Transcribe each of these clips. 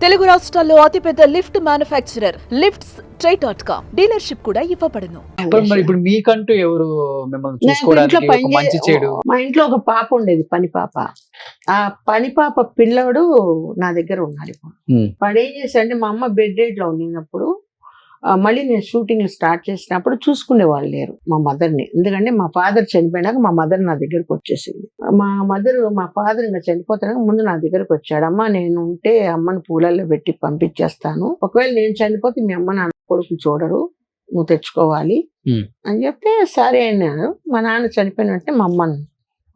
తెలుగు రాష్ట్రాల్లో అతిపెద్ద lift manufacturer lifts ట్రై.com dealership కూడా ఇవ్వబడును. మరి ఇప్పుడు మీకంటూ ఎవరు మిమ్మల్ని చూసుకోవడానికి ఒక మంచి చెడు? మా ఇంట్లో ఒక పాప ఉండేది, పని పాప. ఆ పని పాప పిల్లడు నా దగ్గర ఉన్నాడు ఇప్పుడు. వాడు ఏం చేశాడంటే, మా అమ్మ బెడ్ రెడ్ లో ఉన్నప్పుడు మళ్ళీ నేను షూటింగ్ స్టార్ట్ చేసినప్పుడు చూసుకునే వాళ్ళు లేరు మా మదర్ని. ఎందుకంటే మా ఫాదర్ చనిపోయినాక మా మదర్ నా దగ్గరకు వచ్చేసింది. మా ఫాదర్ ఇంకా చనిపోతాక ముందు నా దగ్గరకు వచ్చాడు. అమ్మ నేను ఉంటే అమ్మని పూలల్లో పెట్టి పంపించేస్తాను, ఒకవేళ నేను చనిపోతే మీ అమ్మ నాన్న కొడుకు చూడరు, నువ్వు తెచ్చుకోవాలి అని చెప్తే సరే అన్నాను. మా నాన్న చనిపోయిన వెంటనే మా అమ్మని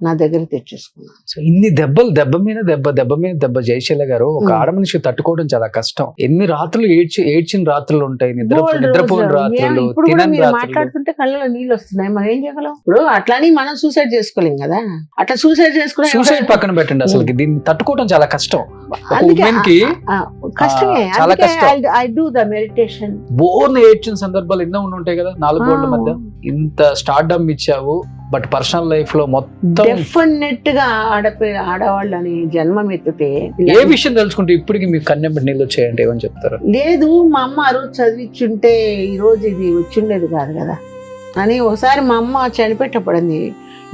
నా దగ్గర తెచ్చేసుకున్నాను. సో ఇన్ని దెబ్బ మీద దెబ్బ జయశీల గారు, ఒక ఆడ మనిషి తట్టుకోవడం చాలా కష్టం. ఎన్ని రాత్రులు ఏడ్చిన రాత్రులు ఉంటాయి, నిద్రపోయిన రాత్రులు, తినని రాత్రులు. మాట్లాడుతుంటే కళ్ళలో నీళ్ళు వస్తున్నాయి, మనం ఏం చేయగలం? ఇప్పుడు అట్లాని మనం సూసైడ్ చేసుకోలేం కదా. అట్లా సూసైడ్ పక్కన పెట్టండి, అసలు దీన్ని తట్టుకోవడం చాలా కష్టం. కష్టమే. చాలా కష్టం. I do the meditation. బోర్న ఏడ్చిన సందర్భాలు ఎన్నో ఉంటాయి కదా 4 గోడల మధ్య. ఇంత స్టార్డమ్ ఇచ్చావు, బట్ పర్సనల్ లైఫ్ లో మొత్తం డెఫినెట్ గా ఆడవాళ్ళని జన్మం ఎత్తితే ఏ విషయం తెలుసుకుంటే ఇప్పటికి మీకు కన్నెంబడి నీళ్ళు వచ్చాయంటే ఏమని చెప్తారు? లేదు, మా అమ్మ ఆ రోజు చదివించుంటే ఈ రోజు ఇది వచ్చిండేది కాదు కదా అని. ఒకసారి మా అమ్మ చనిపెట్టపడింది,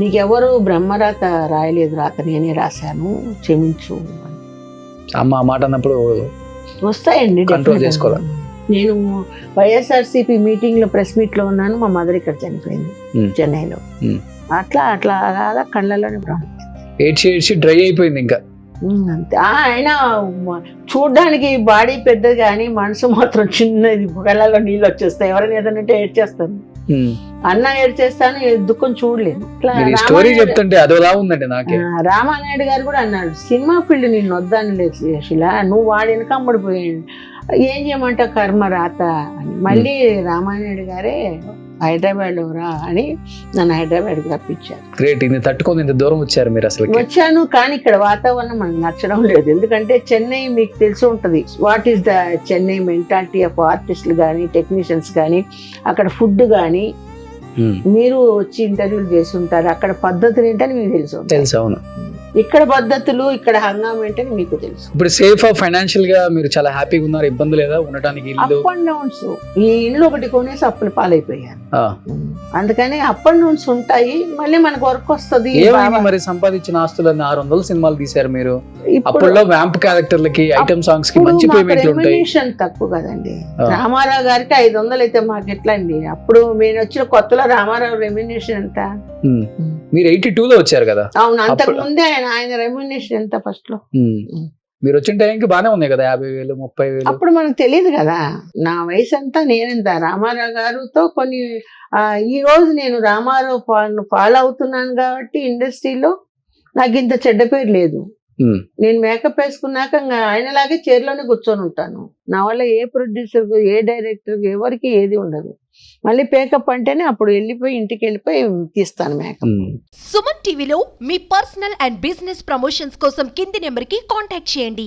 నీకెవరు బ్రహ్మరాత రాయలేదు, రాత నేనే రాశాను, క్షమించు. అమ్మ ఆ మాట అన్నప్పుడు వస్తాయండి, కంట్రోల్ చేసుకోవాలి. నేను వైఎస్ఆర్సీపీ మీటింగ్ లో ప్రెస్ మీట్ లో ఉన్నాను, మా మదర్ ఇక్కడ చనిపోయింది చెన్నైలో. అట్లా అలా కళ్ళలోనే ఏడ్చి డ్రై అయిపోయింది ఇంకా అంతే. ఆయన చూడ్డానికి బాడీ పెద్దది కానీ మనసు మాత్రం చిన్నది, కళ్ళలో నీళ్ళు వచ్చేస్తాయి. ఎవరైనా ఏదైనా ఏడ్చేస్తాను, అన్న ఏడ్చేస్తాను, దుఃఖం చూడలేదు. స్టోరీ చెప్తుంటే అదోలా ఉందండి నాకు. రామానాయుడు గారు కూడా అన్నాడు, సినిమా ఫీల్డ్ నిన్ను వద్దాను లేదు శిలా, నువ్వు వాడి వెనకమ్మడిపోయాడు, ఏం చేయమంట కర్మ రాత అని. మళ్ళీ రామానాయుడు గారే హైదరాబాద్ లో రా అని నన్ను హైదరాబాద్ కి రప్పించారు. గ్రేట్. ఇది తట్టుకొని ఇంత దూరం వచ్చారు మీరు? అసలు వచ్చాను, కానీ ఇక్కడ వాతావరణం మనకు నచ్చడం లేదు. ఎందుకంటే చెన్నై మీకు తెలిసి ఉంటది, what is the Chennai mentality of ఆర్టిస్టులు కానీ టెక్నీషియన్స్ కానీ, అక్కడ ఫుడ్ కానీ మీరు వచ్చి ఇంటర్వ్యూలు చేసి ఉంటారు, అక్కడ పద్ధతులు ఏంటని మీకు తెలుసు. అవును. ఇక్కడ పద్ధతులు, ఇక్కడ హంగామా ఏంటని మీకు తెలుసు. ఇప్పుడు సేఫ్ ఫైనాన్షియల్ గా మీరు చాలా హ్యాపీగా ఉన్నారు, ఇబ్బంది లేదా ఉండటానికి? Up and downs. ఈ ఇల్లు ఒకటి కొనేసి అప్పులు పాలైపోయాను, అందుకని అప్ అండ్ డౌన్స్ ఉంటాయి. మళ్ళీ మనకు వర్క్ వస్తుంది. మరి సంపాదించిన ఆస్తులన్నీ 600 సినిమాలు తీశారు మీరు. అప్పుడులో వ్యాంప్ క్యారెక్టర్లకి, ఐటమ్ సాంగ్స్ కి మంచి పేమెంట్లు ఉంటాయి. రెమ్యునరేషన్ తక్కువ కదండి. రామారావు గారికి 500 అయితే మాకు ఎట్లా అండి? అప్పుడు నేను వచ్చిన కొత్తలో రామారావు రెమ్యునరేషన్ ఎంత? మీరు 82లో వచ్చారు కదా. అవును, అంతకు ముందే ఆయన రెమ్యునరేషన్ ఎంత ఫస్ట్ లో? మీరు వచ్చిన టైంకి బానే ఉన్నాయి కదా, 50,000 30,000. అప్పుడు మనకు తెలియదు కదా, నా వయసు అంతా నేనెంత. రామారావు గారితో కొన్ని ఈ రోజు నేను రామారావు ఫాలో అవుతున్నాను కాబట్టి ఇండస్ట్రీలో నాకు ఇంత చెడ్డ పేరు లేదు. నేను మేకప్ వేసుకున్నాక ఆయనలాగే చైర్లోనే కూర్చొని ఉంటాను. నా వల్ల ఏ ప్రొడ్యూసర్, ఏ డైరెక్టర్, ఎవరికి ఏది ఉండదు. మళ్ళీ పేకప్ అంటేనే అప్పుడు ఇంటికి వెళ్ళిపోయి తీస్తాను మేకప్. సుమన్ టీవీలో మీ పర్సనల్ అండ్ బిజినెస్ ప్రమోషన్స్ కోసం కింది నెంబర్కి కాంటాక్ట్ చేయండి.